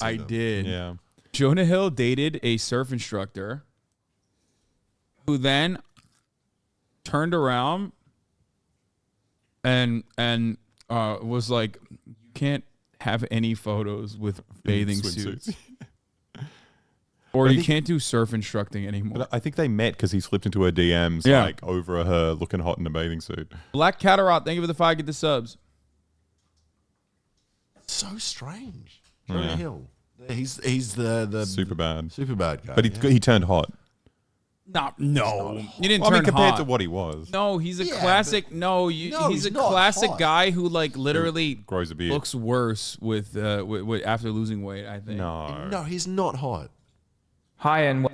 I did. Yeah. Jonah Hill dated a surf instructor who then turned around and was like, you can't have any photos with bathing suits. Or you can't do surf instructing anymore. But I think they met because he slipped into her DMs like over her looking hot in a bathing suit. Black Cataract, thank you for the 5, get the subs. So strange. Jonah Hill. He's the super bad guy. But he turned hot. No, he didn't Well, turn I mean, compared hot. to what he was. No, he's a classic. He's a classic guy who like literally grows a beard. Looks worse with after losing weight. I think. No, he's not hot. Hi, and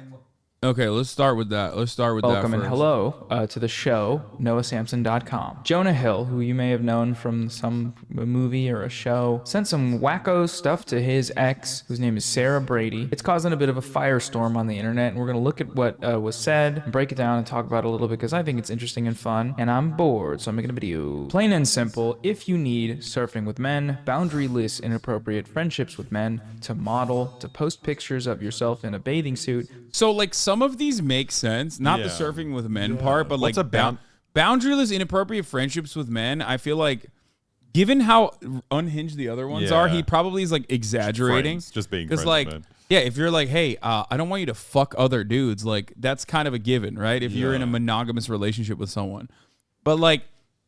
okay, let's start with that. welcome and hello to the show, NoahSamson.com. Jonah Hill, who you may have known from some movie or a show, sent some wacko stuff to his ex, whose name is Sarah Brady. It's causing a bit of a firestorm on the internet, and we're going to look at what was said, and break it down, and talk about it a little bit, because I think it's interesting and fun, and I'm bored, so I'm making a video. Plain and simple, if you need surfing with men, boundaryless, inappropriate friendships with men, to model, to post pictures of yourself in a bathing suit. So like some of these make sense, not the surfing with men part, but What's like boundaryless, inappropriate friendships with men. I feel like, given how unhinged the other ones are, he probably is like exaggerating. Just being friends, like, man. yeah, if you're like, hey, I don't want you to fuck other dudes, like that's kind of a given, right? If you're in a monogamous relationship with someone, but like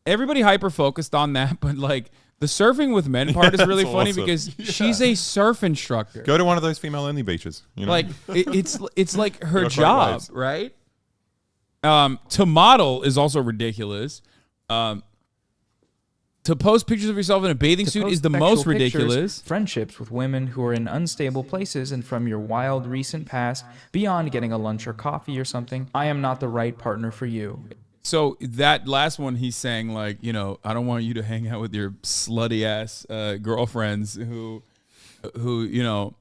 everybody hyper focused on that, but like. The surfing with men part is really funny because she's a surf instructor. Go to one of those female-only beaches. You know? Like it's like her job, right? To model is also ridiculous. To post pictures of yourself in a bathing suit is the most ridiculous. Friendships with women who are in unstable places and from your wild recent past, beyond getting a lunch or coffee or something. I am not the right partner for you. So that last one, he's saying like, you know, I don't want you to hang out with your slutty ass girlfriends who, you know,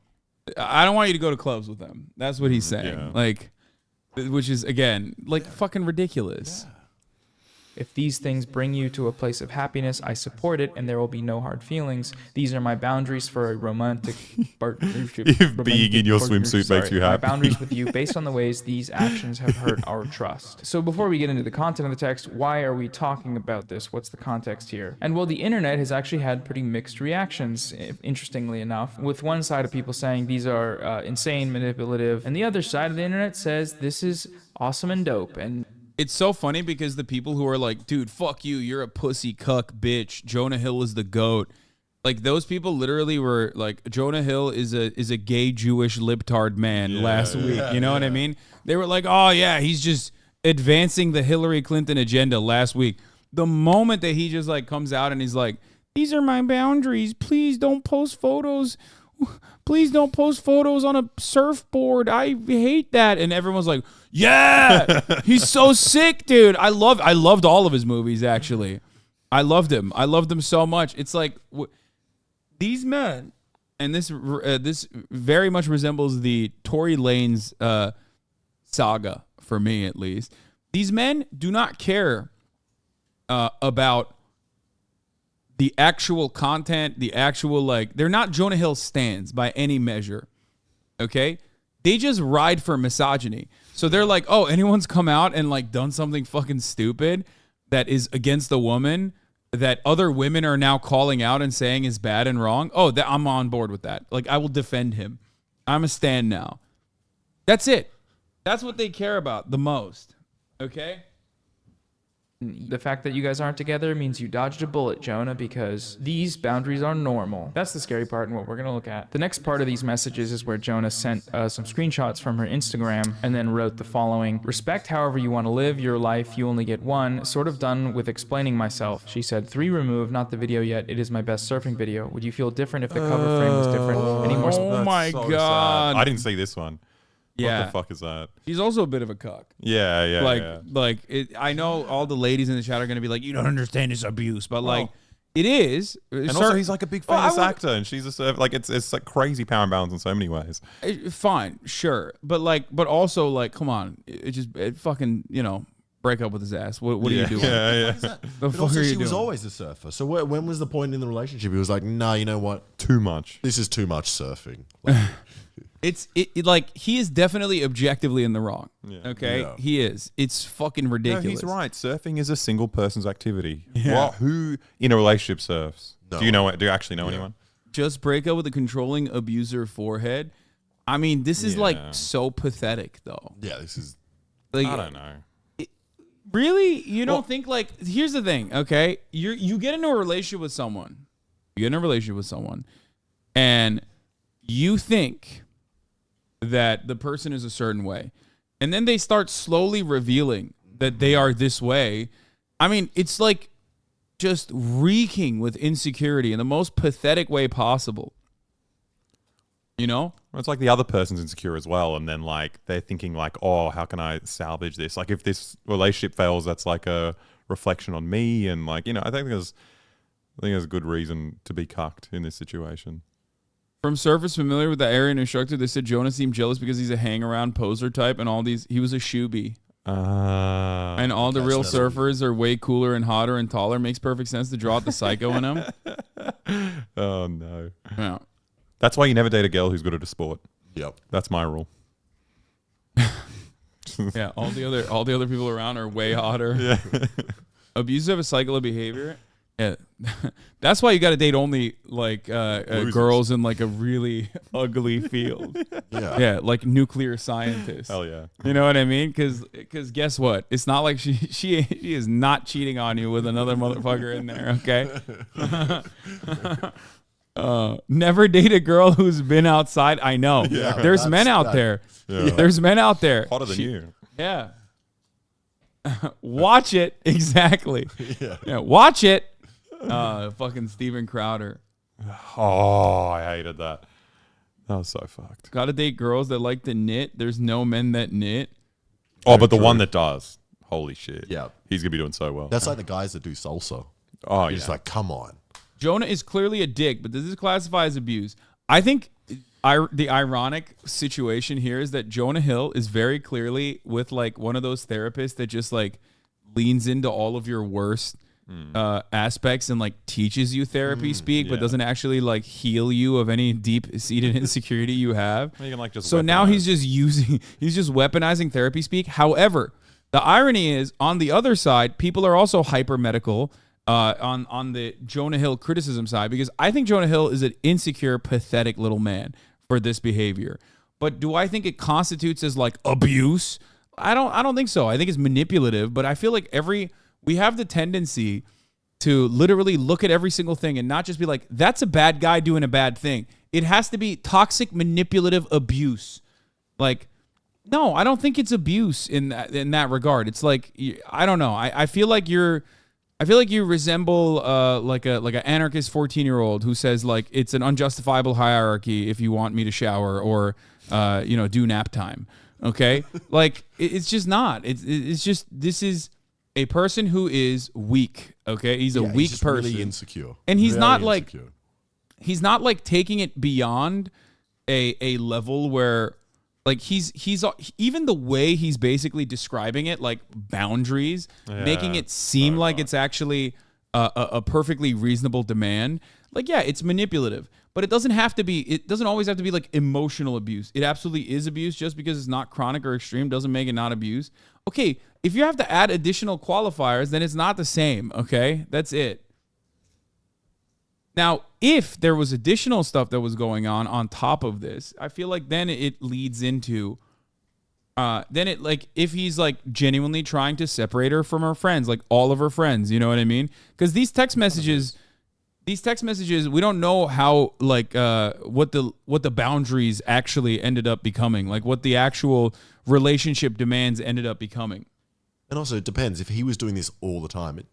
I don't want you to go to clubs with them. That's what he's saying. Like, which is again, like fucking ridiculous. Yeah. If these things bring you to a place of happiness, I support it, and there will be no hard feelings. These are my boundaries for a romantic partnership. If being in your swimsuit makes you happy. My boundaries with you based on the ways these actions have hurt our trust. So before we get into the content of the text, why are we talking about this? What's the context here? And well, the internet has actually had pretty mixed reactions, interestingly enough, with one side of people saying these are insane, manipulative, and the other side of the internet says this is awesome and dope. And it's so funny because the people who are like, dude, fuck you, you're a pussy cuck bitch, Jonah Hill is the GOAT. Like those people literally were like, Jonah Hill is a gay Jewish libtard man last week. You know what I mean? They were like, oh yeah, he's just advancing the Hillary Clinton agenda last week. The moment that he just like comes out and he's like, these are my boundaries. Please don't post photos. Please don't post photos on a surfboard. I hate that. And everyone's like, yeah, he's so sick, dude. I loved all of his movies, actually. I loved him. I loved them so much. It's like these men, and this very much resembles the Tory Lanez saga, for me at least. These men do not care about the actual content, the actual, like, they're not Jonah Hill stans by any measure, okay? They just ride for misogyny. So they're like, oh, anyone's come out and, like, done something fucking stupid that is against the woman that other women are now calling out and saying is bad and wrong, oh, I'm on board with that. Like, I will defend him. I'm a stan now. That's it. That's what they care about the most, okay? The fact that you guys aren't together means you dodged a bullet, Jonah, because these boundaries are normal. That's the scary part and what we're going to look at. The next part of these messages is where Jonah sent some screenshots from her Instagram and then wrote the following. Respect however you want to live your life. You only get one. Sort of done with explaining myself. She said, 3 removed, not the video yet. It is my best surfing video. Would you feel different if the cover frame was different? Any more? Oh my God. I didn't see this one. Yeah. What the fuck is that? He's also a bit of a cuck. Yeah. I know all the ladies in the chat are going to be like, you don't understand this abuse, but like, it is. And also, he's like a big famous actor, and she's a surfer. Like, it's like crazy power and balance in so many ways. Fine, sure, but also, like, come on, fucking, you know, break up with his ass. What are you doing? Yeah. The But fuck also, are you she was doing? always a surfer. So when was the point in the relationship? He was like, "Nah, you know what? Too much. This is too much surfing." Like, It's like he is definitely objectively in the wrong. Yeah. Okay, Yeah. he is. It's fucking No, ridiculous. he's right. Surfing is a single person's activity. Yeah. Well, who in a relationship surfs? No Do you know? Do you actually know anyone? Just break up with a controlling abuser forehead. I mean, this is like Yeah. so pathetic, though. yeah, this is. Like, I don't know. really, you don't think like? Here's the thing, okay? You get into a relationship with someone. You get in a relationship with someone, and you think that the person is a certain way, and then they start slowly revealing that they are this way. I mean, it's like just reeking with insecurity in the most pathetic way possible. You know? Well, it's like the other person's insecure as well, and then like they're thinking like, oh, how can I salvage this? Like if this relationship fails, that's like a reflection on me, and like I think there's a good reason to be cucked in this situation. From surface familiar with the area and instructor, they said Jonah seemed jealous because he's a hang-around poser type, and he was a shoebie. And all the real surfers are way cooler and hotter and taller. Makes perfect sense to draw out the psycho in him. Oh no. Yeah. That's why you never date a girl who's good at a sport. Yep. That's my rule. Yeah, all the other people around are way hotter. Yeah. Abusers have a cycle of behavior. Yeah. That's why you got to date only like girls in like a really ugly field. Yeah. Yeah, like nuclear scientists. Hell yeah. You know what I mean? Because guess what? It's not like she is not cheating on you with another motherfucker in there. Okay. Never date a girl who's been outside. I know. Yeah, There's men out there. Yeah. There's men out there. Hotter than you. Yeah. Watch it. Exactly. Yeah. Yeah. Watch it. Fucking Steven Crowder. Oh, I hated that. That was so fucked. Gotta date girls that like to knit. There's no men that knit. Oh, but the one that does. Holy shit. Yeah. He's going to be doing so well. That's like the guys that do salsa. Oh, You're yeah. just like, come on. Jonah is clearly a dick, but does this classify as abuse? I think the ironic situation here is that Jonah Hill is very clearly with like one of those therapists that just like leans into all of your worst aspects and like teaches you therapy speak, but yeah. doesn't actually like heal you of any deep-seated insecurity you have. You can, like, just So now weaponize. he's just weaponizing therapy speak. However, the irony is on the other side, people are also hyper medical on the Jonah Hill criticism side, because I think Jonah Hill is an insecure, pathetic little man for this behavior. But do I think it constitutes as like abuse? I don't think so. I think it's manipulative, but I feel like we have the tendency to literally look at every single thing and not just be like, that's a bad guy doing a bad thing. It has to be toxic, manipulative abuse. Like, no, I don't think it's abuse in that regard. It's like, I don't know. I feel like you resemble like an anarchist 14-year-old who says like it's an unjustifiable hierarchy if you want me to shower or do nap time. Okay, like it's just not. It's just, this is a person who is weak. Okay, he's a Yeah, weak just person, really insecure. and he's Very not like insecure. he's not like taking it beyond a level where like he's even the way he's basically describing it, like boundaries, making it seem like it's actually a perfectly reasonable demand. Like, yeah, it's manipulative, but it doesn't always have to be like emotional abuse. It absolutely is abuse. Just because it's not chronic or extreme doesn't make it not abuse. Okay, if you have to add additional qualifiers, then it's not the same. Okay, that's it. Now, if there was additional stuff that was going on top of this, I feel like then it leads into, if he's like genuinely trying to separate her from her friends, like all of her friends, you know what I mean? Because these text messages, we don't know how like what the boundaries actually ended up becoming, like what the actual relationship demands ended up becoming. And also, it depends. If he was doing this all the time, it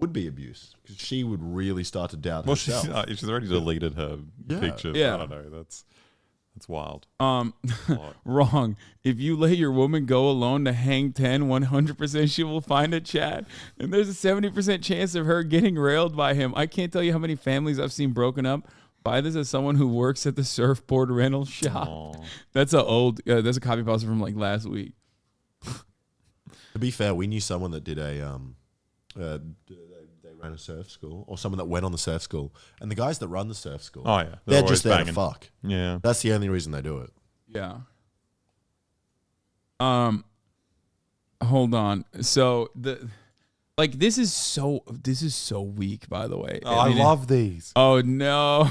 would be abuse, because she would really start to doubt Well, herself. she's already deleted her picture. Yeah. I don't know. That's wild. Wrong. If you let your woman go alone to hang 10, 100% she will find a chat. And there's a 70% chance of her getting railed by him. I can't tell you how many families I've seen broken up by this as someone who works at the surfboard rental shop. Aw. That's a copy pasta from like last week. be fair, we knew someone that did they ran a surf school, or someone that went on the surf school, and the guys that run the surf school, Oh yeah, they're just always there to banging. fuck. Yeah. That's the only reason they do it. Yeah. Hold on. So this is so weak, by the way. Oh, I love these. Oh no.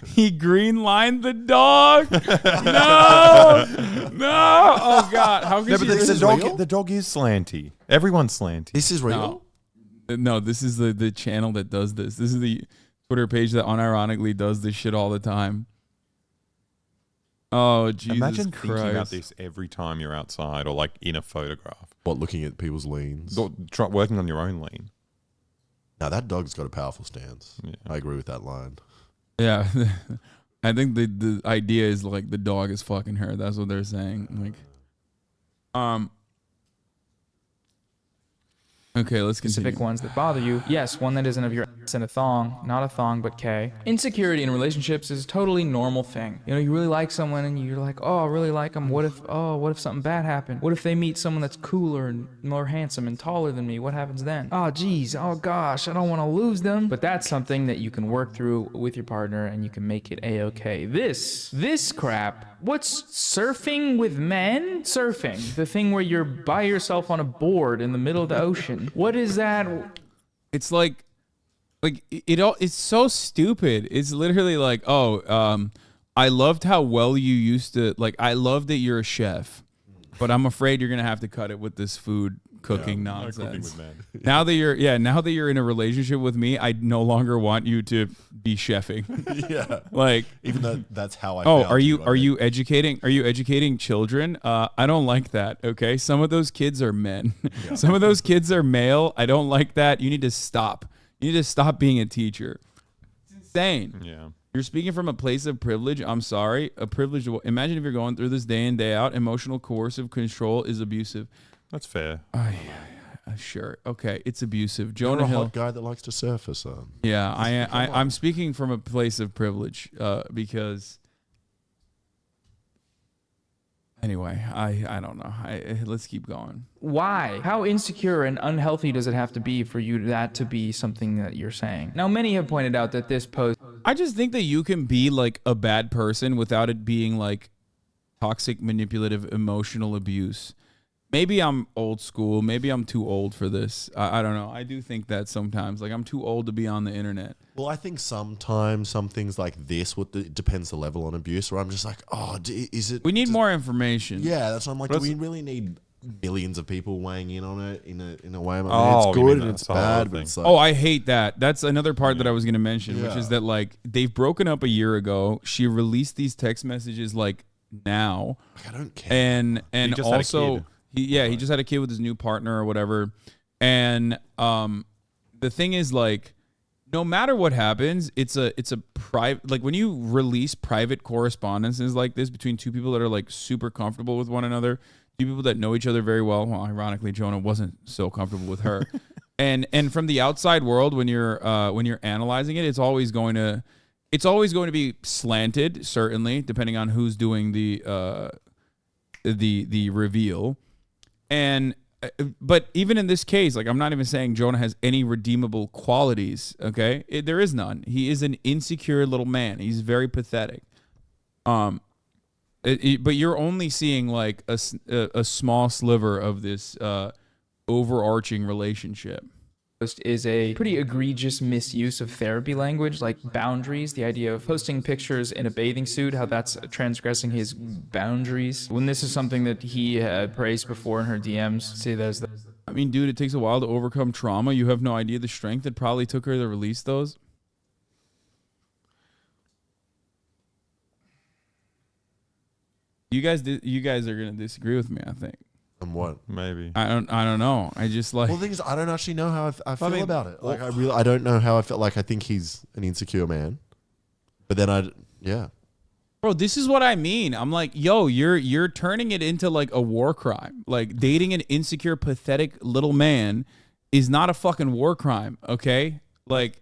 He green-lined the dog. No. No. Oh god. How could No, but you this is real? the dog is slanty. Everyone's slanty. This is real. No, this is the channel that does this. This is the Twitter page that unironically does this shit all the time. Oh, Jesus Imagine Christ. thinking about this every time you're outside or like in a photograph. What, looking at people's leans? Working on your own lean. Now that dog's got a powerful stance. Yeah. I agree with that line. Yeah. I think the idea is like the dog is fucking her. That's what they're saying. Like, okay, let's continue. Specific ones that bother you. Yes, one that isn't of your ass in a thong, not a thong, but K. Insecurity in relationships is a totally normal thing. You know, you really like someone and you're like, oh, I really like them. What if something bad happened? What if they meet someone that's cooler and more handsome and taller than me? What happens then? Oh, geez. Oh, gosh. I don't want to lose them. But that's something that you can work through with your partner and you can make it A-okay. This crap. What's surfing with men? Surfing. The thing where you're by yourself on a board in the middle of the ocean. What is that? It's like it's so stupid. It's literally like, I loved how well you used to, like, I love that you're a chef, but I'm afraid you're gonna have to cut it with this food cooking nonsense. Cooking with men. Now that you're in a relationship with me, I no longer want you to be chefing. Yeah. Like, Even though that's how I oh, found are you I think. educating children? I don't like that. Okay, some of those kids are men. Some of those kids are male. I don't like that. You need to stop. You need to stop being a teacher. It's insane. Yeah. You're speaking from a place of privilege. I'm sorry. A privilege. Imagine if you're going through this day in, day out. Emotional coercive control is abusive. That's fair. Sure. Okay. It's abusive. You're Jonah a Hill. hot guy that likes to surf, Hasan. Yeah. I'm speaking from a place of privilege because. Anyway, I don't know. Let's keep going. Why? How insecure and unhealthy does it have to be for you that to be something that you're saying? Now, many have pointed out that this post. I just think that you can be like a bad person without it being like toxic, manipulative, emotional abuse. Maybe I'm old school. Maybe I'm too old for this. I don't know. I do think that sometimes. Like, I'm too old to be on the internet. Well, I think sometimes some things like this, it depends the level on abuse, where I'm just like, is it... We need more information. Yeah, that's what I'm like, But do we really need millions of people weighing in on it in a way? I mean, Oh, it's you good mean and that's it's the whole bad, thing. but it's like... Oh, I hate that. That's another part that I was going to mention, which is that, like, they've broken up a year ago. She released these text messages, like, now. I don't care. And He just had a also... kid. He just had a kid with his new partner or whatever. And the thing is, like, no matter what happens, it's a private, like, when you release private correspondences like this between two people that are like super comfortable with one another, two people that know each other very well. Well, ironically, Jonah wasn't so comfortable with her. and from the outside world, when you're analyzing it, it's always going to be slanted, certainly, depending on who's doing the reveal. And but even in this case, like, I'm not even saying Jonah has any redeemable qualities. Okay, there is none. He is an insecure little man. He's very pathetic. But you're only seeing like a small sliver of this overarching relationship. Is a pretty egregious misuse of therapy language, like boundaries, the idea of posting pictures in a bathing suit, how that's transgressing his boundaries. When this is something that he had praised before in her DMs, say there's the... I mean, dude, it takes a while to overcome trauma. You have no idea the strength it probably took her to release those. You guys are gonna disagree with me, I think. And what? Maybe. I don't know. I just like... Well, the thing is, I don't actually know how I feel mean, about it. Like, I don't know how I feel. Like, I think he's an insecure man. But then Bro, this is what I mean. I'm like, yo, you're turning it into like a war crime. Like, dating an insecure, pathetic little man is not a fucking war crime, okay? Like,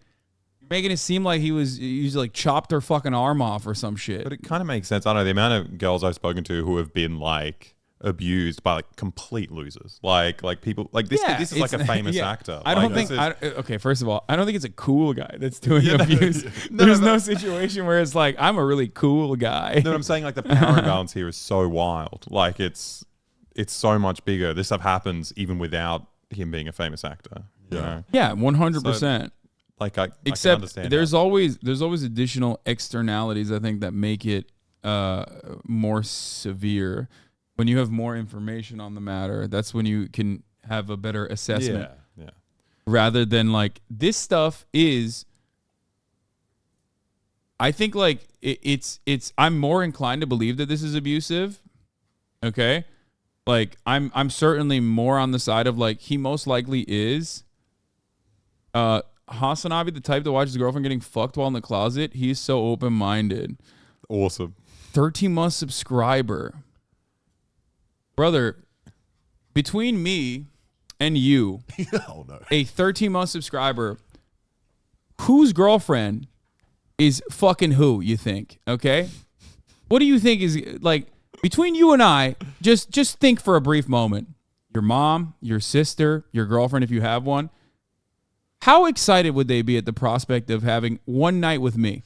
you're making it seem like he was like chopped her fucking arm off or some shit. But it kind of makes sense. I don't know the amount of girls I've spoken to who have been like abused by like complete losers, like people like this. Yeah, This is like a famous yeah. actor. I don't Like, think. Okay, first of all, I don't think it's a cool guy that's doing abuse. No, There's no, no situation where it's like I'm a really cool guy. No, I'm saying like the power imbalance here is so wild. Like it's so much bigger. This stuff happens even without him being a famous actor. You know? Yeah, 100%. Like I can Except understand there's that. always additional externalities I think that make it more severe. When you have more information on the matter, that's when you can have a better assessment. Yeah. Rather than like this stuff is, I think like it's I'm more inclined to believe that this is abusive. Okay, like I'm certainly more on the side of like he most likely is. HasanAbi, the type that watches his girlfriend getting fucked while in the closet, he's so open minded. Awesome. 13-month subscriber. Brother, between me and you, Oh no. a 13-month subscriber, whose girlfriend is fucking who, you think? Okay? What do you think is like between you and I, just think for a brief moment. Your mom, your sister, your girlfriend if you have one. How excited would they be at the prospect of having one night with me?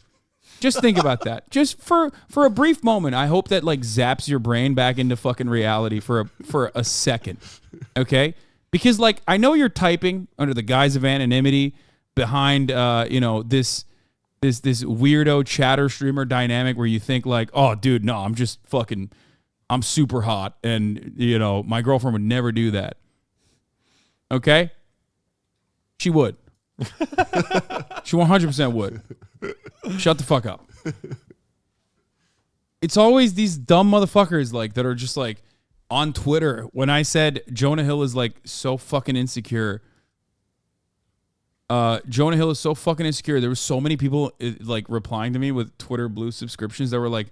Just think about that. Just for a brief moment, I hope that like zaps your brain back into fucking reality for a second. Okay? Because like I know you're typing under the guise of anonymity behind this weirdo chatter streamer dynamic where you think like, "Oh, dude, no, I'm super hot and my girlfriend would never do that." Okay? She would. She 100% would. Shut the fuck up. It's always these dumb motherfuckers like that are just like on Twitter. When I said Jonah Hill is like so fucking insecure, Jonah Hill is so fucking insecure. There were so many people like replying to me with Twitter Blue subscriptions that were like,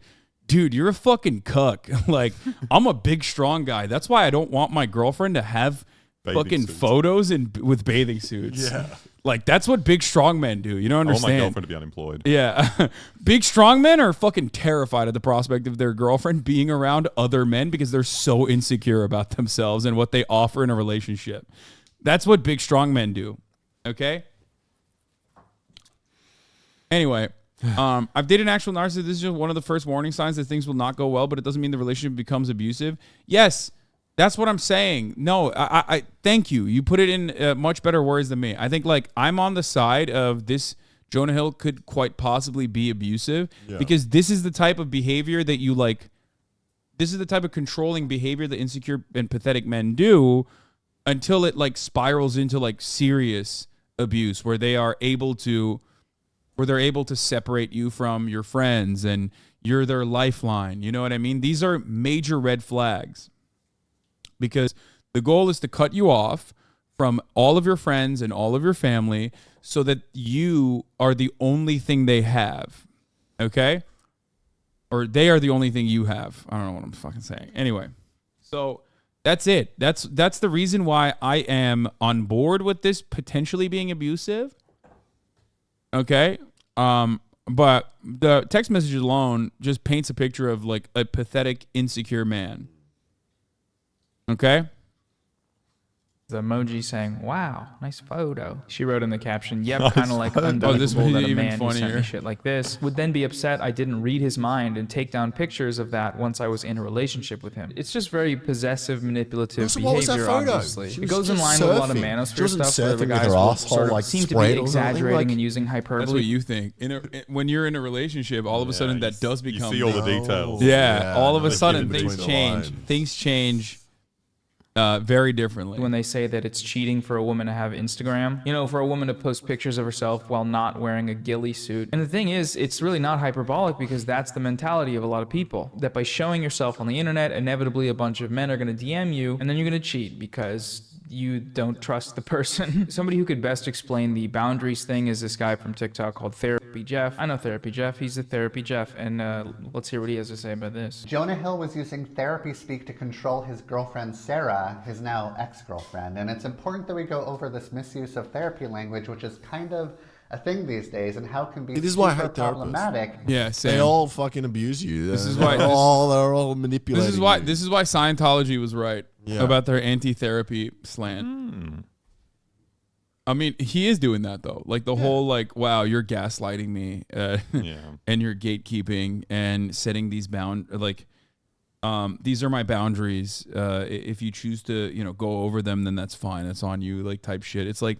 "Dude, you're a fucking cuck." Like, I'm a big strong guy. That's why I don't want my girlfriend to have fucking suits. photos with bathing suits. Yeah. Like that's what big strong men do. You don't I want understand. my girlfriend to be unemployed. Yeah. Big strong men are fucking terrified at the prospect of their girlfriend being around other men because they're so insecure about themselves and what they offer in a relationship. That's what big strong men do. Okay? Anyway, I've dated an actual narcissist. This is just one of the first warning signs that things will not go well, but it doesn't mean the relationship becomes abusive. Yes, that's what I'm saying. No, I thank you. You put it in much better words than me. I think like I'm on the side of this. Jonah Hill could quite possibly be abusive because this is the type of behavior that you like. This is the type of controlling behavior that insecure and pathetic men do until it like spirals into like serious abuse where they're able to separate you from your friends and you're their lifeline. You know what I mean? These are major red flags. Because the goal is to cut you off from all of your friends and all of your family so that you are the only thing they have. Okay? Or they are the only thing you have. I don't know what I'm fucking saying. Anyway, so that's it. That's the reason why I am on board with this potentially being abusive. Okay? But the text message alone just paints a picture of like a pathetic, insecure man. Okay. The emoji saying, "Wow, nice photo." She wrote in the caption, "Yep, kind of like unbelievable this made that it a even man who sent me funnier. shit like this would then be upset I didn't read his mind and take down pictures of that once I was in a relationship with him." It's just very possessive, manipulative So what was that behavior, photo? obviously. She It was goes in just line with a lot of surfing. manosphere She wasn't stuff where the surfing with guys her will asshole, sort of like, seem to sprayed be or something, exaggerating like- and using That's hyperbole. what you think. When you're in a relationship, all of a sudden that does You become see all the details. yeah. All of a they sudden get in things between the change. lines. Things change very differently. When they say that it's cheating for a woman to have Instagram, for a woman to post pictures of herself while not wearing a ghillie suit. And the thing is, it's really not hyperbolic because that's the mentality of a lot of people. That by showing yourself on the internet, inevitably a bunch of men are going to DM you and then you're going to cheat because you don't trust the person. Somebody who could best explain the boundaries thing is this guy from TikTok called Therapy Jeff. I know Therapy Jeff. He's the Therapy Jeff. And let's hear what he has to say about this. Jonah Hill was using Therapyspeak to control his girlfriend Sarah, his now ex-girlfriend. And it's important that we go over this misuse of therapy language, which is kind of a thing these days, and how it can be This is why I super hate therapists. problematic. Yeah, same. They all fucking abuse you. This is They're why- all manipulating. This is why you. Scientology was right Yeah. about their anti-therapy slant. I mean, he is doing that though. Like the whole like, wow, you're gaslighting me, and you're gatekeeping and setting these these are my boundaries. If you choose to, go over them, then that's fine. That's on you. Like type shit. It's like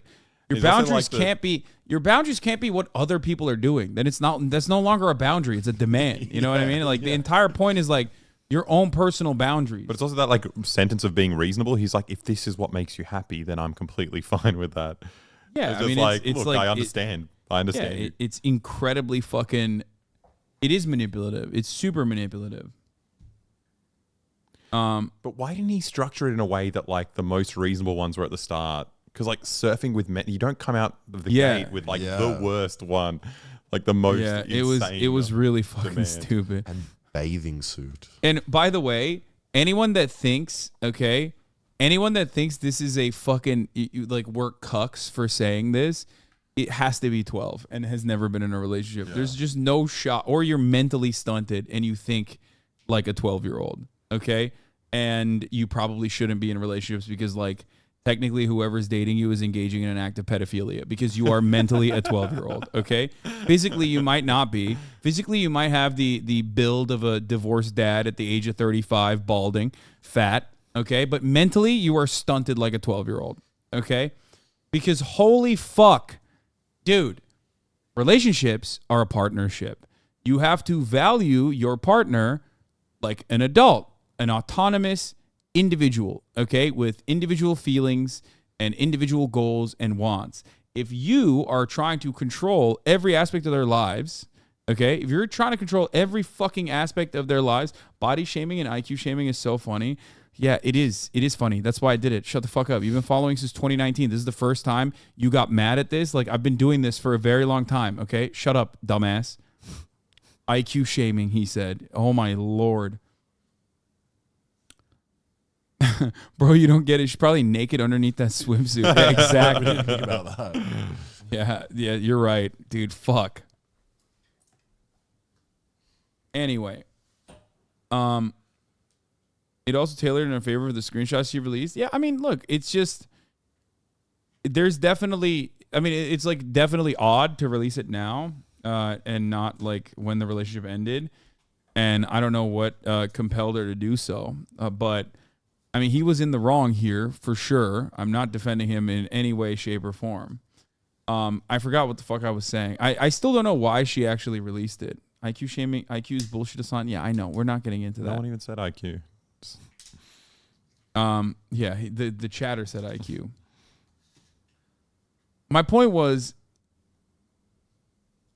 your boundaries can't be what other people are doing. Then that's no longer a boundary. It's a demand. You know what I mean? Like the entire point is like your own personal boundaries. But it's also that like sentence of being reasonable. He's like, if this is what makes you happy, then I'm completely fine with that. Yeah, it's I mean, like, it's look, like I understand. I understand. Yeah, it's incredibly fucking. It is manipulative. It's super manipulative. But why didn't he structure it in a way that like the most reasonable ones were at the start? Because like surfing with men, you don't come out of the gate with like the worst one, like the most. Yeah, insane it was really fucking demand. stupid. And bathing suit. And by the way, anyone that thinks this is a fucking like we're cucks for saying this, it has to be 12 and has never been in a relationship. Yeah. There's just no shot, or you're mentally stunted and you think like a 12-year-old, okay? And you probably shouldn't be in relationships because like technically whoever's dating you is engaging in an act of pedophilia because you are mentally a 12-year-old, okay? Physically, you might not be. Physically, you might have the build of a divorced dad at the age of 35, balding, fat, okay? But mentally, you are stunted like a 12-year-old, okay? Because holy fuck, dude, relationships are a partnership. You have to value your partner like an adult, an autonomous individual, okay, with individual feelings and individual goals and wants. If you are trying to control every aspect of their lives, okay, if you're trying to control every fucking aspect of their lives, body shaming and IQ shaming is so funny. Yeah, it is. It is funny. That's why I did it. Shut the fuck up. You've been following since 2019. This is the first time you got mad at this. Like, I've been doing this for a very long time, okay? Shut up, dumbass. IQ shaming, he said. Oh, my Lord. Bro, you don't get it. She's probably naked underneath that swimsuit. Yeah, exactly. Think about that. Yeah, you're right, dude. Fuck. Anyway, it also tailored in favor of the screenshots she released. Yeah, I mean, look, it's just there's definitely. I mean, it's like definitely odd to release it now and not like when the relationship ended. And I don't know what compelled her to do so, but. I mean, he was in the wrong here for sure. I'm not defending him in any way, shape, or form. I forgot what the fuck I was saying. I still don't know why she actually released it. IQ shaming, IQ is bullshit, Hasan. Yeah, I know. We're not getting into that. No one even said IQ. Yeah, the chatter said IQ. My point was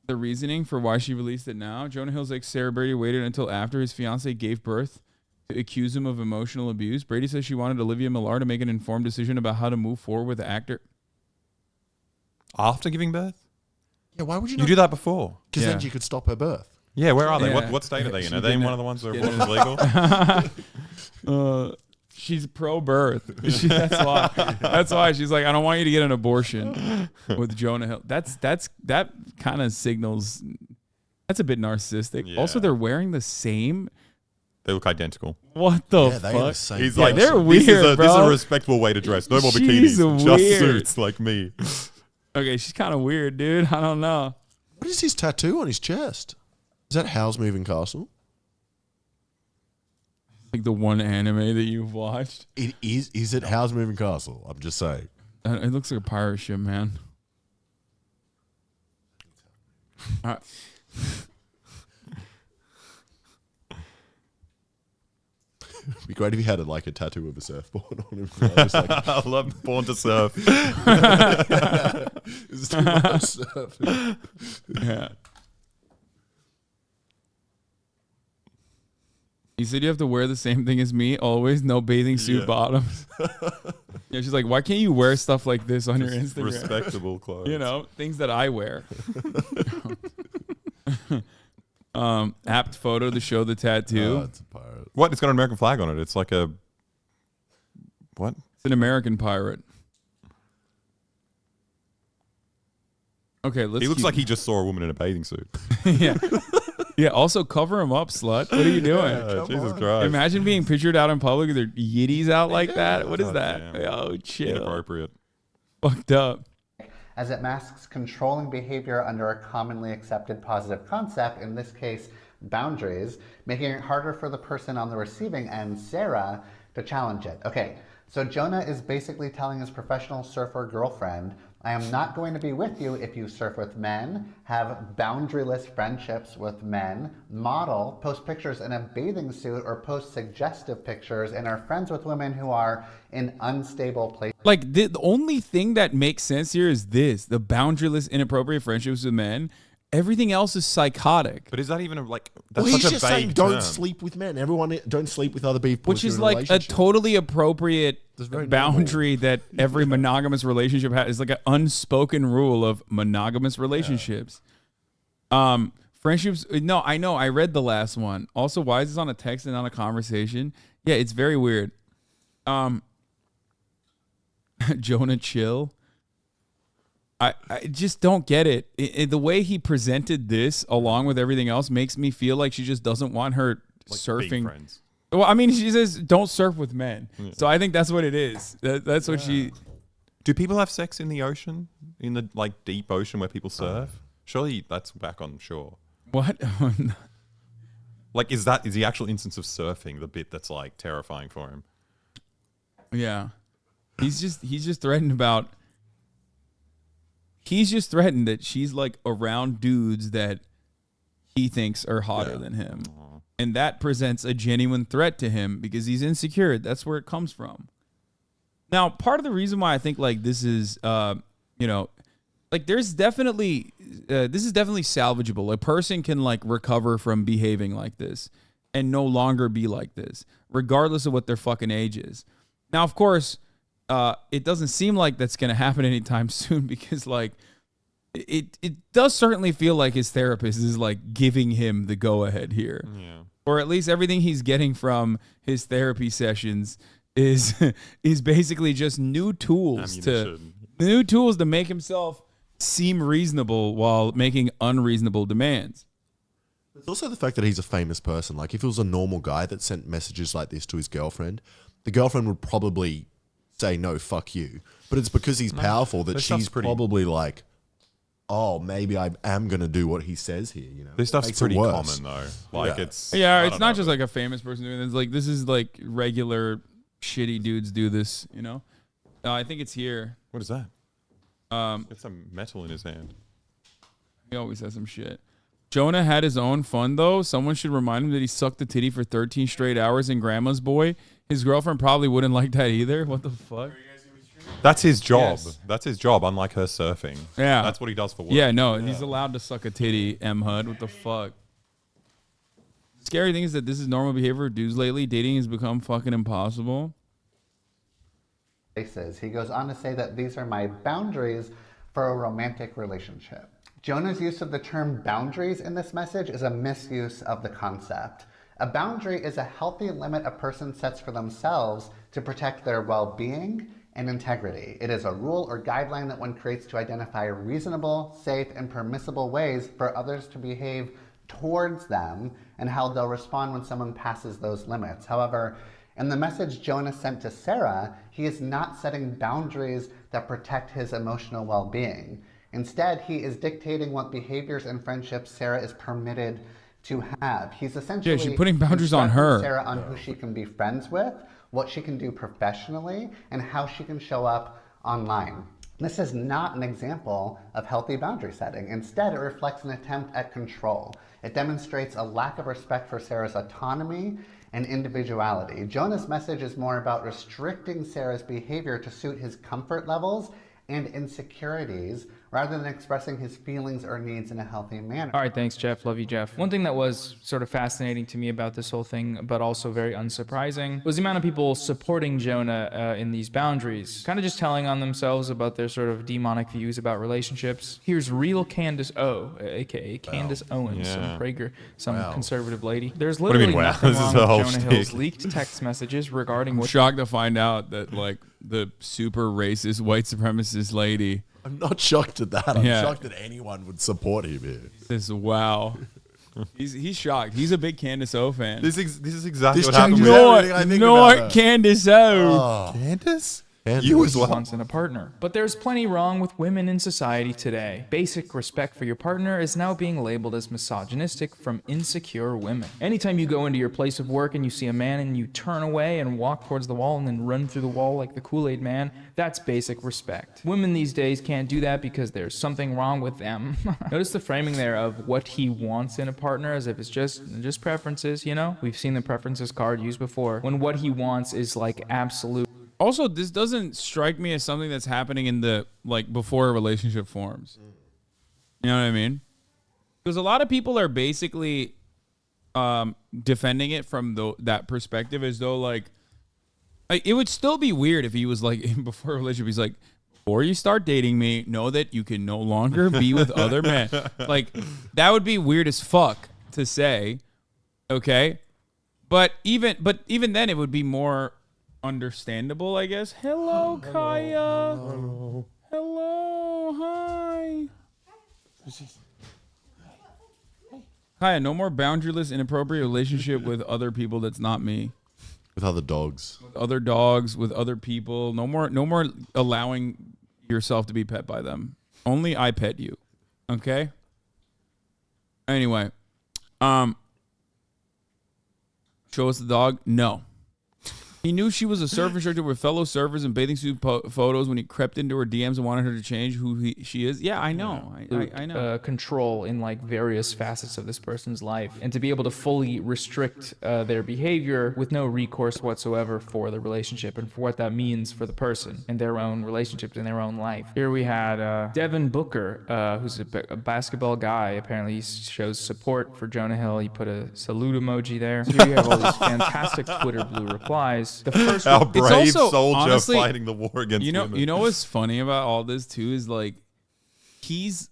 the reasoning for why she released it now. Jonah Hill's ex Sarah Brady waited until after his fiance gave birth to accuse him of emotional abuse. Brady says she wanted Olivia Millar to make an informed decision about how to move forward with the actor. After giving birth? Yeah, why would you You do that before. Because Yeah. then you could stop her birth. Yeah, where are they? Yeah. What state are they in? She Are they in didn't- one of the ones where abortion's legal? She's pro-birth. That's why. That's why she's like, I don't want you to get an abortion with Jonah Hill. That kind of signals. That's a bit narcissistic. Yeah. Also, they're wearing the same. They look identical. What the Yeah, they are the fuck? same. He's Yeah, like, they're this is weird, this is a bro. respectable way to dress. No more She's bikinis. Just weird. suits like me. Okay, she's kind of weird, dude. I don't know. What is his tattoo on his chest? Is that Howl's Moving Castle? Like the one anime that you've watched. It is. Is it Howl's Moving Castle? I'm just saying. It looks like a pirate ship, man. All right. It'd be great if he had like a tattoo of a surfboard on him. Just like, I love Born to Surf. it's too much surf. Yeah. He said you have to wear the same thing as me always. No bathing suit Yeah. bottoms. Yeah, she's like, why can't you wear stuff like this on your Instagram? Respectable clothes. You know, things that I wear. Apt photo to show the tattoo. Oh, it's a pirate. What? It's got an American flag on it. It's like a what? It's an American pirate. Okay, let's. He looks keep- like he just saw a woman in a bathing suit. yeah. Yeah. Also, cover him up, slut. What are you doing? Jesus Christ. Imagine being pictured out in public with their yitties out like that. What is God that? damn. Oh, chill. Inappropriate. Fucked up. as it masks controlling behavior under a commonly accepted positive concept, in this case, boundaries, making it harder for the person on the receiving end, Sarah, to challenge it. Okay, so Jonah is basically telling his professional surfer girlfriend, I am not going to be with you if you surf with men, have boundaryless friendships with men, model, post pictures in a bathing suit, or post suggestive pictures, and are friends with women who are in unstable places. Like the only thing that makes sense here is this: the boundaryless, inappropriate friendships with men. Everything else is psychotic, But is that even like that's Well, he's such a just saying vague don't term. sleep with men. Everyone don't sleep with other people. which if you're is in a like a relationship. totally appropriate That's very boundary that every monogamous relationship has. It's like an unspoken rule of monogamous relationships. Friendships. No, I know. I read the last one. Also, why is this on a text and not a conversation? Yeah, it's very weird. Jonah, chill. I just don't get it. The way he presented this, along with everything else, makes me feel like she just doesn't want her Like surfing. being friends. Well, I mean, she says don't surf with men, so I think that's what it is. That's what she. Do people have sex in the ocean? In the like deep ocean where people surf? Surely that's back on shore. What? Like is the actual instance of surfing the bit that's like terrifying for him? Yeah, he's just threatened about. He's just threatened that she's like around dudes that he thinks are hotter than him. And that presents a genuine threat to him because he's insecure. That's where it comes from. Now, part of the reason why I think like this is, like there's definitely, this is definitely salvageable. A person can like recover from behaving like this and no longer be like this, regardless of what their fucking age is. Now, of course, it doesn't seem like that's going to happen anytime soon because like it does certainly feel like his therapist is like giving him the go ahead here. Yeah. Or at least everything he's getting from his therapy sessions is basically just new tools to make himself seem reasonable while making unreasonable demands. There's also the fact that he's a famous person. Like, if he was a normal guy that sent messages like this to his girlfriend, the girlfriend would probably say, no, fuck you. But it's because he's powerful that this stuff's she's pretty- probably like, oh, maybe I am going to do what he says here. You know, This stuff's Makes it pretty worse. common though. Like Yeah. it's Yeah, I it's don't not know, just but- like a famous person doing this. Like this is like regular shitty dudes do this, you know? I think it's here. What is that? It's some metal in his hand. He always has some shit. Jonah had his own fun though. Someone should remind him that he sucked the titty for 13 straight hours in Grandma's Boy. His girlfriend probably wouldn't like that either. What the fuck? That's his job. Yes. That's his job, unlike her surfing. Yeah. That's what he does for work. Yeah, no, he's allowed to suck a titty, M. Hud. What the fuck? Scary thing is that this is normal behavior of dudes lately. Dating has become fucking impossible. Places. He goes on to say that these are my boundaries for a romantic relationship. Jonah's use of the term boundaries in this message is a misuse of the concept. A boundary is a healthy limit a person sets for themselves to protect their well-being and integrity. It is a rule or guideline that one creates to identify reasonable, safe, and permissible ways for others to behave towards them and how they'll respond when someone passes those limits. However, in the message Jonah sent to Sarah, he is not setting boundaries that protect his emotional well-being. Instead, he is dictating what behaviors and friendships Sarah is permitted to have. He's essentially she's putting boundaries on her. instructing Sarah on who she can be friends with, what she can do professionally, and how she can show up online. This is not an example of healthy boundary setting. Instead, it reflects an attempt at control. It demonstrates a lack of respect for Sarah's autonomy and individuality. Jonah's message is more about restricting Sarah's behavior to suit his comfort levels and insecurities rather than expressing his feelings or needs in a healthy manner. All right, thanks, Jeff. Love you, Jeff. One thing that was sort of fascinating to me about this whole thing, but also very unsurprising, was the amount of people supporting Jonah in these boundaries, kind of just telling on themselves about their sort of demonic views about relationships. Here's real Candace O, aka Candace Owens, some Prager, some conservative lady. There's do you mean, literally wow? nothing This is wrong the with whole Jonah Hill's shtick. leaked text messages regarding I'm what shocked to find out that like the super racist white supremacist lady I'm not shocked at that. I'm Yeah. shocked that anyone would support him here. This wow. He's shocked. He's a big Candace O fan. This is exactly This what happened changes with everything I think about her. Candace O. Candace. And You as well. Wants in a partner. But there's plenty wrong with women in society today. Basic respect for your partner is now being labeled as misogynistic from insecure women. Anytime you go into your place of work and you see a man and you turn away and walk towards the wall and then run through the wall like the Kool-Aid man, that's basic respect. Women these days can't do that because there's something wrong with them. Notice the framing there of what he wants in a partner as if it's just preferences, you know? We've seen the preferences card used before. When what he wants is like absolute. Also, this doesn't strike me as something that's happening in the like before a relationship forms. You know what I mean? Because a lot of people are basically defending it from that perspective as though like it would still be weird if he was like before a relationship. He's like, before you start dating me, know that you can no longer be with other men. Like that would be weird as fuck to say. Okay, but even then, it would be more understandable, I guess. Hello, Kaya. Hello. Hi. Kaya, no more boundaryless, inappropriate relationship with other people that's not me. with other dogs. With other dogs, with other people. No more allowing yourself to be pet by them. Only I pet you. Okay? Anyway. Show us the dog? No. He knew she was a surf instructor with fellow surfers and bathing suit photos when he crept into her DMs and wanted her to change who she is. Yeah, I know. I know. Control in like various facets of this person's life, and to be able to fully restrict their behavior with no recourse whatsoever for the relationship and for what that means for the person and their own relationships in their own life. Here we had Devin Booker, who's a basketball guy. Apparently he shows support for Jonah Hill. He put a salute emoji there. Here you have all these fantastic Twitter blue replies. The first Our brave also, soldier honestly, fighting the war against women. You know what's funny about all this too is like he's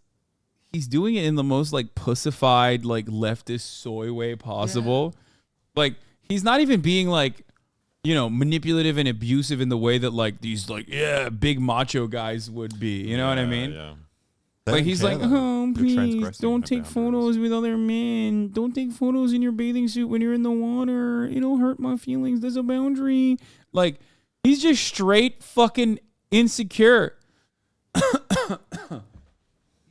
doing it in the most like pussified, like leftist soy way possible. Yeah. Like he's not even being like, you know, manipulative and abusive in the way that like these like big macho guys would be. You know what I mean? Yeah. Like he's like, oh, please transgressing don't the take boundaries. photos with other men. Don't take photos in your bathing suit when you're in the water. It'll hurt my feelings. There's a boundary. Like he's just straight fucking insecure.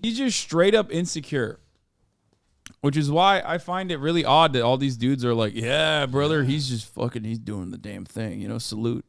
He's just straight up insecure. Which is why I find it really odd that all these dudes are like, yeah, brother, he's doing the damn thing. You know, salute.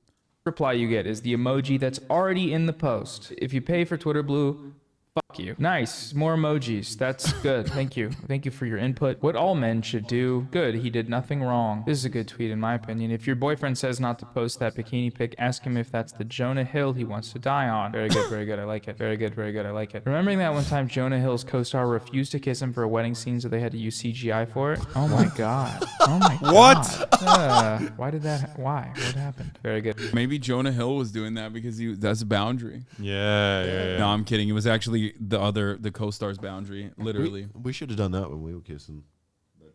reply you get is the emoji that's already in the post. If you pay for Twitter Blue, fuck you. Nice. More emojis. That's good. Thank you. Thank you for your input. What all men should do. Good. He did nothing wrong. This is a good tweet in my opinion. If your boyfriend says not to post that bikini pic, ask him if that's the Jonah Hill he wants to die on. Very good. Very good. I like it. Very good. Very good. I like it. Remembering that one time Jonah Hill's co-star refused to kiss him for a wedding scene, so they had to use CGI for it? Oh my God. Oh my God. What? Why did that? Why? What happened? Very good. Maybe Jonah Hill was doing that because that's a boundary. Yeah. No, I'm kidding. It was actually the co-star's boundary, literally. We should have done that when we were kissing.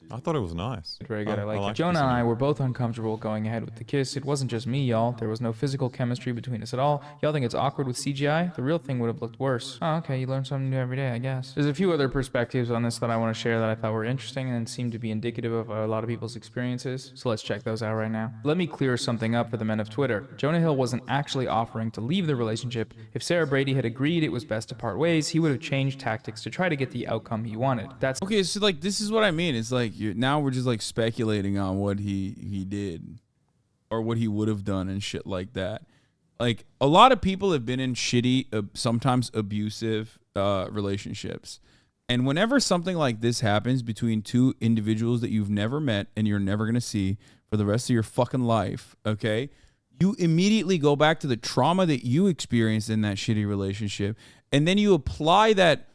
I thought it was nice. Very good. I like it. like Jonah kissing and I you. were both uncomfortable going ahead with the kiss. It wasn't just me, y'all. There was no physical chemistry between us at all. Y'all think it's awkward with CGI? The real thing would have looked worse. Oh, okay. You learn something new every day, I guess. There's a few other perspectives on this that I want to share that I thought were interesting and seem to be indicative of a lot of people's experiences. So let's check those out right now. Let me clear something up for the men of Twitter. Jonah Hill wasn't actually offering to leave the relationship. If Sarah Brady had agreed it was best to part ways, he would have changed tactics to try to get the outcome he wanted. That's Okay, so like this is what I mean. It's like now we're just like speculating on what he did or what he would have done and shit like that. Like a lot of people have been in shitty, sometimes abusive relationships. And whenever something like this happens between two individuals that you've never met and you're never going to see for the rest of your fucking life, okay, you immediately go back to the trauma that you experienced in that shitty relationship. And then you apply that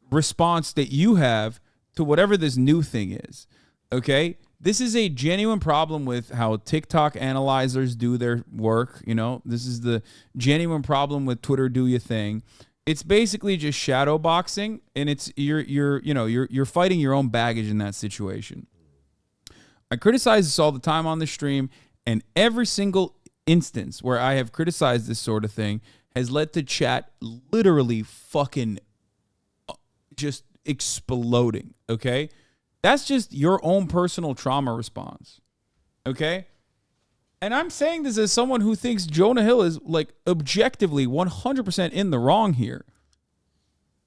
response that you have to whatever this new thing is. Okay? This is a genuine problem with how TikTok analyzers do their work. You know, this is the genuine problem with Twitter do your thing. It's basically just shadow boxing, and it's you're fighting your own baggage in that situation. I criticize this all the time on the stream, and every single instance where I have criticized this sort of thing has led to chat literally fucking just exploding, okay? That's just your own personal trauma response, okay? And I'm saying this as someone who thinks Jonah Hill is like objectively 100% in the wrong here,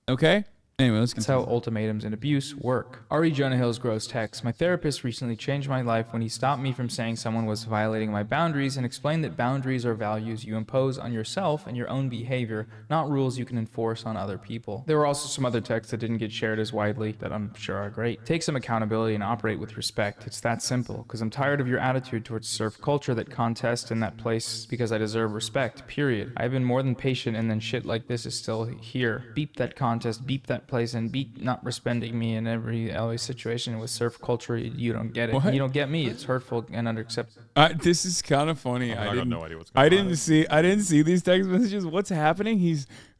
okay? Anyway, let's That's continue. how ultimatums and abuse work. Ari Jonah Hill's gross text. My therapist recently changed my life when he stopped me from saying someone was violating my boundaries and explained that boundaries are values you impose on yourself and your own behavior, not rules you can enforce on other people. There were also some other texts that didn't get shared as widely that I'm sure are great. Take some accountability and operate with respect. It's that simple, because I'm tired of your attitude towards surf culture that contests in that place because I deserve respect, period. I've been more than patient, and then shit like this is still here. Beep that contest, beep that place, and be not respecting me in every always situation with surf culture. You don't get it. What? You don't get me. It's hurtful and unacceptable. This is kind of funny. I I got no idea what's going on. I didn't see these text messages. What's happening?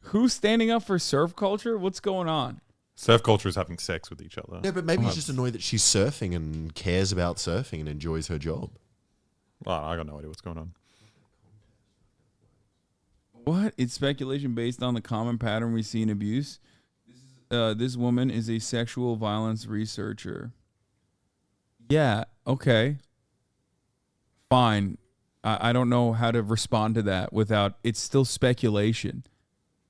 Who's standing up for surf culture? What's going on? Surf culture is having sex with each other. Yeah, but maybe he's just annoyed that she's surfing and cares about surfing and enjoys her job. Well, I got no idea what's going on. What? It's speculation based on the common pattern we see in abuse. This woman is a sexual violence researcher. Yeah, okay. Fine. I don't know how to respond to that without... It's still speculation.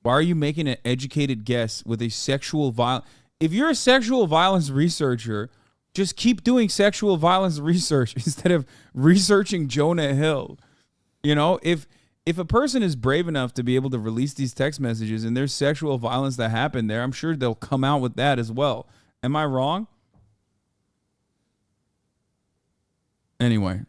Why are you making an educated guess with a sexual violence... If you're a sexual violence researcher, just keep doing sexual violence research instead of researching Jonah Hill. You know, if a person is brave enough to be able to release these text messages and there's sexual violence that happened there, I'm sure they'll come out with that as well. Am I wrong? Anyway.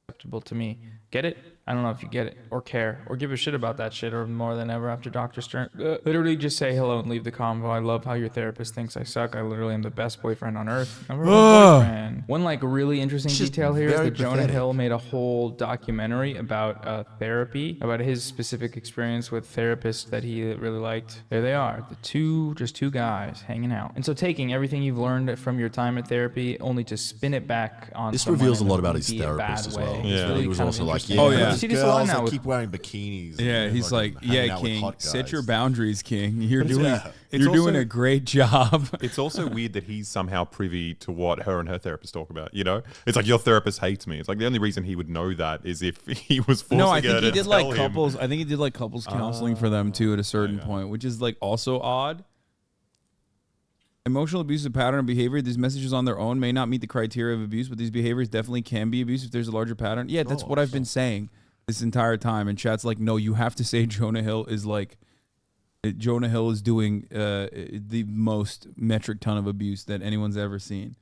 Acceptable to me. Get it? I don't know if you get it or care or give a shit about that shit or more than ever after Dr. Stern. Literally just say hello and leave the convo. I love how your therapist thinks I suck. I literally am the best boyfriend on earth. I'm a boyfriend. One like really interesting detail here is that Jonah Hill made a whole documentary about therapy, about his specific experience with therapists that he really liked. There they are, just two guys hanging out. And so taking everything you've learned from your time at therapy only to spin it back on This someone reveals a in lot about his be a therapist bad as way. well. It's Yeah. really He was kind of also like, interesting. yeah, Oh, yeah. those See this a lot girls now that with- keep wearing bikinis. Yeah, and he's fucking like, hanging yeah, out with King, hot set guys." your boundaries, King. You're doing, Yeah. It's you're doing also- a great job. It's also weird that he's somehow privy to what her and her therapist talk about. You know, it's like your therapist hates me. It's like the only reason he would know that is if he was forcing No, I her think to he did tell like him. couples. I think he did like couples counseling for them too at a certain point, which is like also odd. Emotional abusive pattern of behavior. These messages on their own may not meet the criteria of abuse, but these behaviors definitely can be abuse if there's a larger pattern. Yeah, that's what I've been saying this entire time. And chat's like, no, you have to say Jonah Hill is like, Jonah Hill is doing the most metric ton of abuse that anyone's ever seen.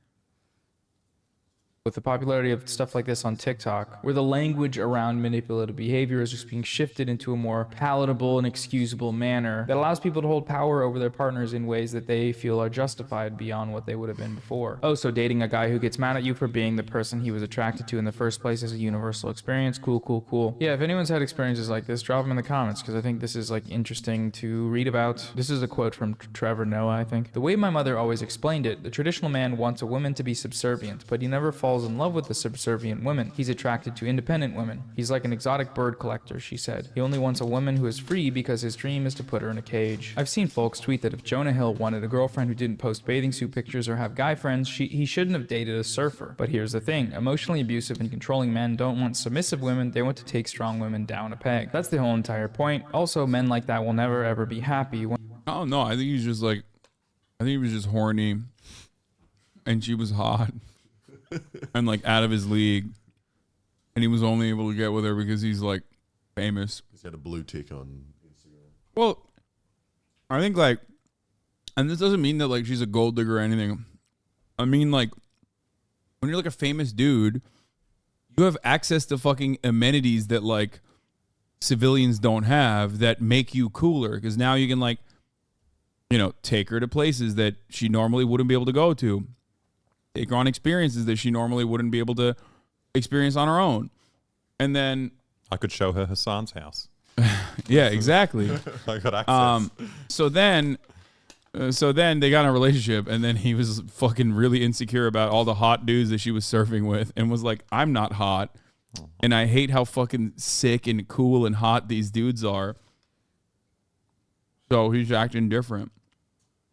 With the popularity of stuff like this on TikTok, where the language around manipulative behavior is just being shifted into a more palatable and excusable manner that allows people to hold power over their partners in ways that they feel are justified beyond what they would have been before. Oh, so dating a guy who gets mad at you for being the person he was attracted to in the first place is a universal experience. Cool. Yeah, if anyone's had experiences like this, drop them in the comments, because I think this is like interesting to read about. This is a quote from Trevor Noah, I think. The way my mother always explained it, the traditional man wants a woman to be subservient, but he never falls in love with the subservient women. He's attracted to independent women. He's like an exotic bird collector, she said. He only wants a woman who is free because his dream is to put her in a cage. I've seen folks tweet that if Jonah Hill wanted a girlfriend who didn't post bathing suit pictures or have guy friends, he shouldn't have dated a surfer. But here's the thing, emotionally abusive and controlling men don't want submissive women, they want to take strong women down a peg. That's the whole entire point. Also, men like that will never ever be happy when Oh no, I think he was just horny, and she was hot, and like out of his league, and he was only able to get with her because he's like famous. He's got a blue tick on Instagram. Well, I think like, and this doesn't mean that like she's a gold digger or anything. I mean like, when you're like a famous dude, you have access to fucking amenities that like civilians don't have that make you cooler, because now you can like, you know, take her to places that she normally wouldn't be able to go to. Take her on experiences that she normally wouldn't be able to experience on her own. And then, I could show her Hasan's house. yeah, exactly. I got access. So then they got in a relationship, and then he was fucking really insecure about all the hot dudes that she was surfing with, and was like, I'm not hot, and I hate how fucking sick and cool and hot these dudes are. So he's acting different.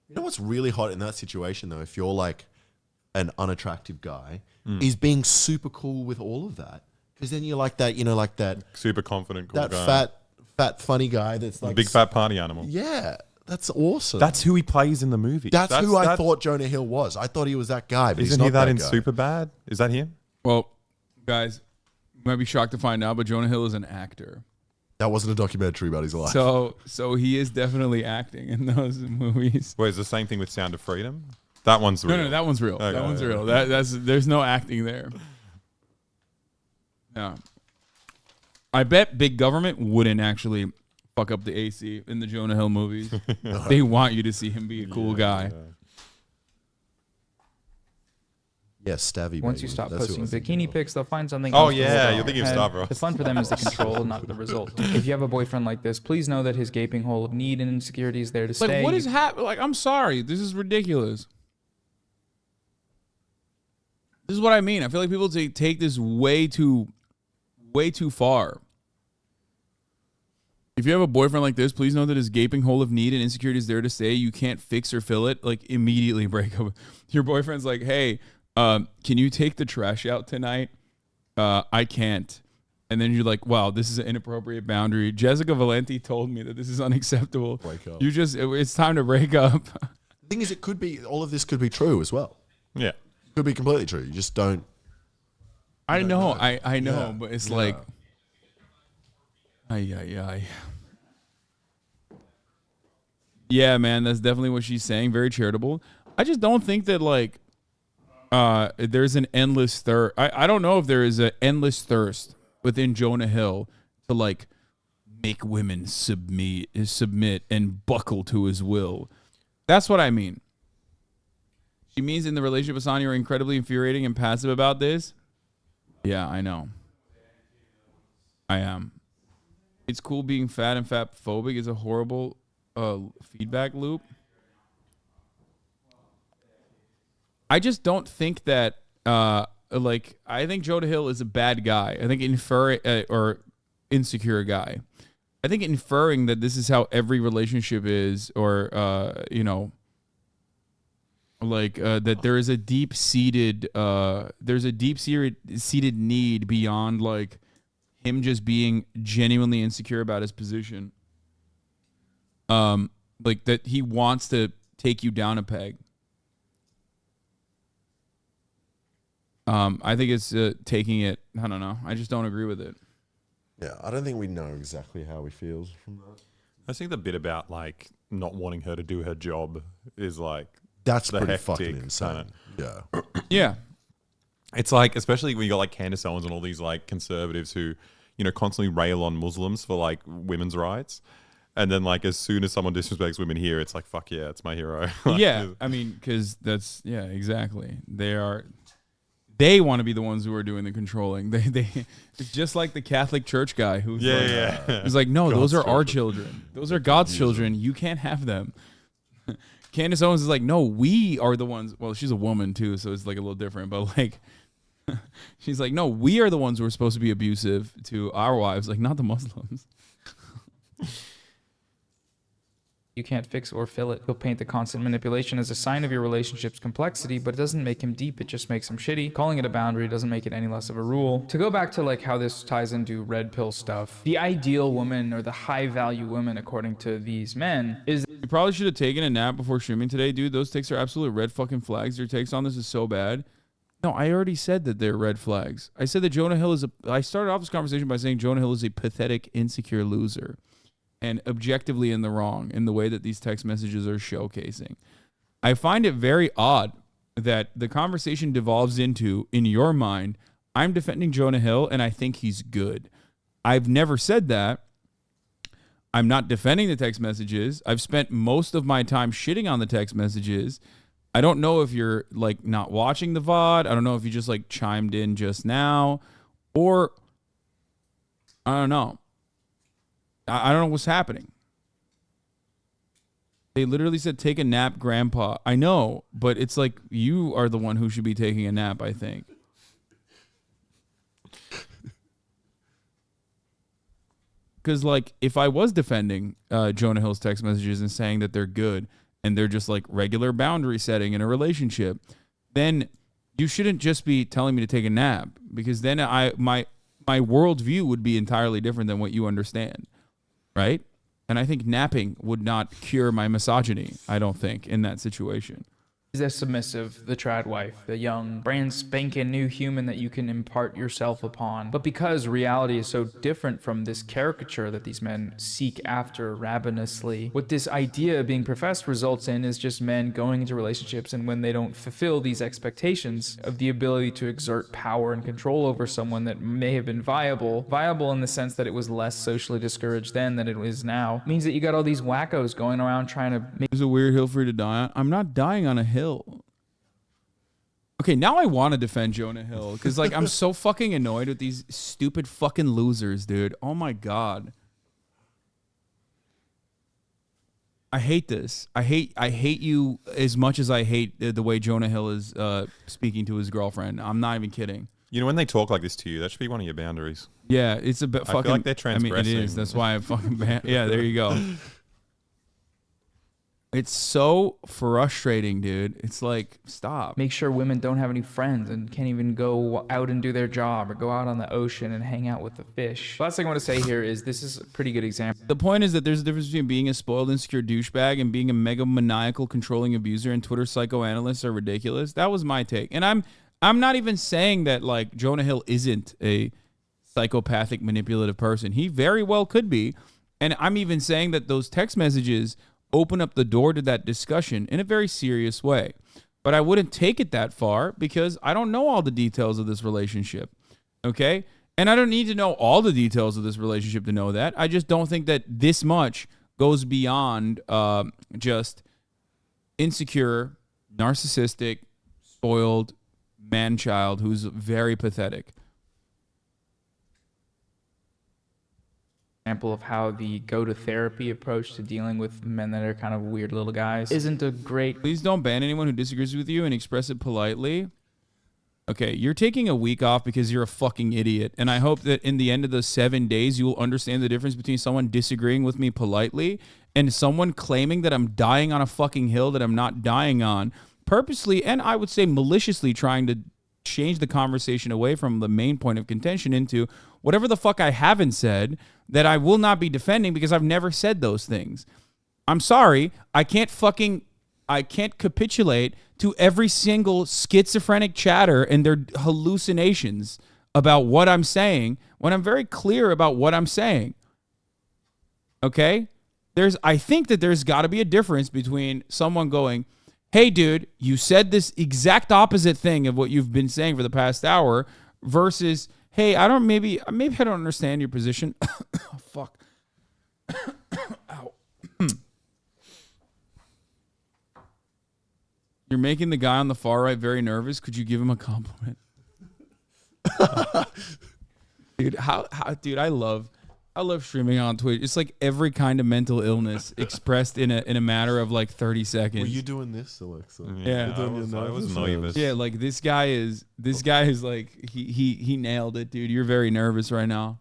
You know what's really hot in that situation though? If you're like an unattractive guy, is being super cool with all of that. Because then you're like that, like that Super confident, cool that guy. fat funny guy that's like Big fat party animal. Yeah, that's awesome. That's who he plays in the movie. That's who I thought Jonah Hill was. I thought he was that guy, but Isn't he's he not that in guy. Superbad? Is that him? Well, guys, you might be shocked to find out, but Jonah Hill is an actor. That wasn't a documentary about his life. So he is definitely acting in those movies. Wait, it's the same thing with Sound of Freedom? That one's real. No, that one's real. Okay, that one's yeah. real. There's no acting there. Yeah. I bet big government wouldn't actually fuck up the AC in the Jonah Hill movies. They want you to see him be a cool guy. Yes, Stavy. Once baby. you stop That's who I posting was thinking bikini of. pics, they'll find something Oh, else to yeah, hold you're on thinking of your head. Stavros. The fun for them is the control, not the result. If you have a boyfriend like this, please know that his gaping hole of need and insecurity is there to stay. Like, what is happening? Like, I'm sorry. This is ridiculous. This is what I mean. I feel like people take this way too far. If you have a boyfriend like this, please know that his gaping hole of need and insecurity is there to stay. You can't fix or fill it. Like, immediately break up. Your boyfriend's like, hey, can you take the trash out tonight? I can't. And then you're like, wow, this is an inappropriate boundary. Jessica Valenti told me that this is unacceptable. Break up. It's time to break up. The thing is, all of this could be true as well. Yeah. Could be completely true. You just don't. I know, I know, Yeah. but it's Yeah. like, ay. Yeah, man, that's definitely what she's saying. Very charitable. I just don't think that like, there's an endless thirst. I don't know if there is an endless thirst within Jonah Hill to like make women submit and buckle to his will. That's what I mean. She means in the relationship with Sonya, you're incredibly infuriating and passive about this. Yeah, I know. I am. It's cool being fat and fat phobic is a horrible feedback loop. I just don't think that I think Jonah Hill is a bad guy. I think or insecure guy. I think inferring that this is how every relationship is, or that there is a deep-seated need beyond like him just being genuinely insecure about his position. Like that he wants to take you down a peg. I think it's taking it. I don't know. I just don't agree with it. Yeah, I don't think we know exactly how he feels from that. I think the bit about like not wanting her to do her job is like That's the pretty hectic fucking insane. kinda- Yeah. Yeah. It's like, especially when you got like Candace Owens and all these like conservatives who, constantly rail on Muslims for like women's rights. And then like as soon as someone disrespects women here, it's like, fuck yeah, it's my hero. Like, Yeah. I mean, because that's, yeah, exactly. They want to be the ones who are doing the controlling. It's just like the Catholic Church guy who's who's like, no, those are our children. Those are God's children. You can't have them. Candace Owens is like, no, we are the ones. Well, she's a woman too, so it's like a little different. But like, she's like, no, we are the ones who are supposed to be abusive to our wives, like not the Muslims. You can't fix or fill it. He'll paint the constant manipulation as a sign of your relationship's complexity, but it doesn't make him deep, it just makes him shitty. Calling it a boundary doesn't make it any less of a rule. To go back to like how this ties into red pill stuff, the ideal woman or the high value woman, according to these men, is You probably should have taken a nap before streaming today, dude. Those takes are absolute red fucking flags. Your takes on this is so bad. No, I already said that they're red flags. I said that Jonah Hill I started off this conversation by saying Jonah Hill is a pathetic, insecure loser. And objectively in the wrong in the way that these text messages are showcasing. I find it very odd that the conversation devolves into, in your mind, I'm defending Jonah Hill and I think he's good. I've never said that. I'm not defending the text messages. I've spent most of my time shitting on the text messages. I don't know if you're like not watching the VOD. I don't know if you just like chimed in just now, or I don't know. I don't know what's happening. They literally said, take a nap, grandpa. I know, but it's like you are the one who should be taking a nap, I think. Because, like, if I was defending Jonah Hill's text messages and saying that they're good and they're just like regular boundary setting in a relationship, then you shouldn't just be telling me to take a nap, because then my worldview would be entirely different than what you understand, right? And I think napping would not cure my misogyny, I don't think, in that situation. He's a submissive, the trad wife, the young, brand spanking new human that you can impart yourself upon. But because reality is so different from this caricature that these men seek after ravenously, what this idea being professed results in is just men going into relationships, and when they don't fulfill these expectations of the ability to exert power and control over someone that may have been viable in the sense that it was less socially discouraged then than it is now, means that you got all these wackos going around trying to make It's a weird hill for you to die on. I'm not dying on a hill. Okay, now I want to defend Jonah Hill because, like, I'm so fucking annoyed with these stupid fucking losers, dude. Oh my god, I hate this. I hate you as much as I hate the way Jonah Hill is speaking to his girlfriend. I'm not even kidding. You know, when they talk like this to you, that should be one of your boundaries. Yeah, it's a bit fucking. I feel like they're transgressing. I mean, it is. That's why I fucking. Yeah, there you go. It's so frustrating, dude. It's like, stop. Make sure women don't have any friends and can't even go out and do their job or go out on the ocean and hang out with the fish. The last thing I want to say here is this is a pretty good example. The point is that there's a difference between being a spoiled, insecure douchebag and being a mega maniacal, controlling abuser, and Twitter psychoanalysts are ridiculous. That was my take. And I'm not even saying that, like, Jonah Hill isn't a psychopathic, manipulative person. He very well could be. And I'm even saying that those text messages open up the door to that discussion in a very serious way. But I wouldn't take it that far because I don't know all the details of this relationship. Okay? And I don't need to know all the details of this relationship to know that. I just don't think that this much goes beyond just insecure, narcissistic, spoiled man-child who's very pathetic. Example of how the go to therapy approach to dealing with men that are kind of weird little guys isn't a great. Please don't ban anyone who disagrees with you and express it politely. Okay, you're taking a week off because you're a fucking idiot. And I hope that in the end of the 7 days, you will understand the difference between someone disagreeing with me politely and someone claiming that I'm dying on a fucking hill that I'm not dying on, purposely and I would say maliciously trying to change the conversation away from the main point of contention into whatever the fuck I haven't said that I will not be defending because I've never said those things. I'm sorry. I can't capitulate to every single schizophrenic chatter and their hallucinations about what I'm saying when I'm very clear about what I'm saying. Okay? I think that there's got to be a difference between someone going, hey, dude, you said this exact opposite thing of what you've been saying for the past hour versus, hey, maybe I don't understand your position. Oh, fuck. Ow. You're making the guy on the far right very nervous. Could you give him a compliment? Dude, dude, I love streaming on Twitch. It's like every kind of mental illness expressed in a matter of like 30 seconds. Were you doing this, Alexa? Yeah, I was nervous. Yeah, like this guy is like he nailed it, dude. You're very nervous right now.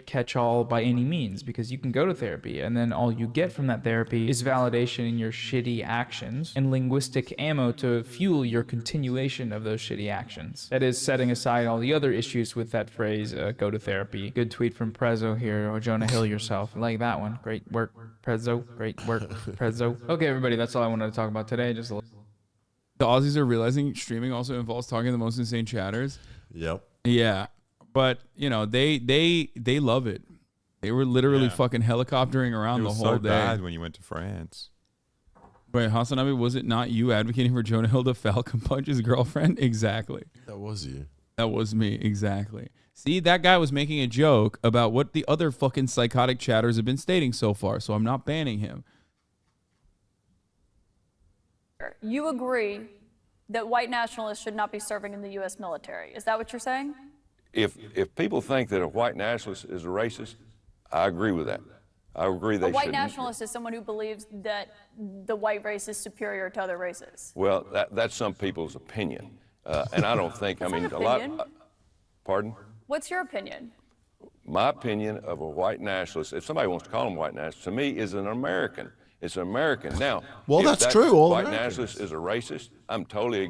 Catch-all by any means, because you can go to therapy and then all you get from that therapy is validation in your shitty actions and linguistic ammo to fuel your continuation of those shitty actions. That is, setting aside all the other issues with that phrase, go to therapy. Good tweet from Prezzo here, or Jonah Hill yourself. I like that one. Great work, Prezzo. Great work, Prezzo. Okay, everybody, that's all I wanted to talk about today. Just a little. The Aussies are realizing streaming also involves talking to the most insane chatters. Yep. Yeah. But, you know, they love it. They were literally fucking helicoptering around the whole day. It was so bad when you went to France. Wait, HasanAbi, was it not you advocating for Jonah Hill to Falcon punch his girlfriend? Exactly. That was you. That was me. Exactly. See, that guy was making a joke about what the other fucking psychotic chatters have been stating so far, so I'm not banning him. You agree that white nationalists should not be serving in the U.S. military. Is that what you're saying? If people think that a white nationalist is a racist, I agree with that. I agree they should. A white nationalist is someone who believes that the white race is superior to other races. Well, that's some people's opinion, and I don't think. I mean, a lot. Pardon? What's your opinion? my opinion of a white nationalist, if somebody wants to call him white nationalist, to me is an American. It's an American. Now, Well, if that's that true, all white Americans. nationalist is a racist, I'm totally against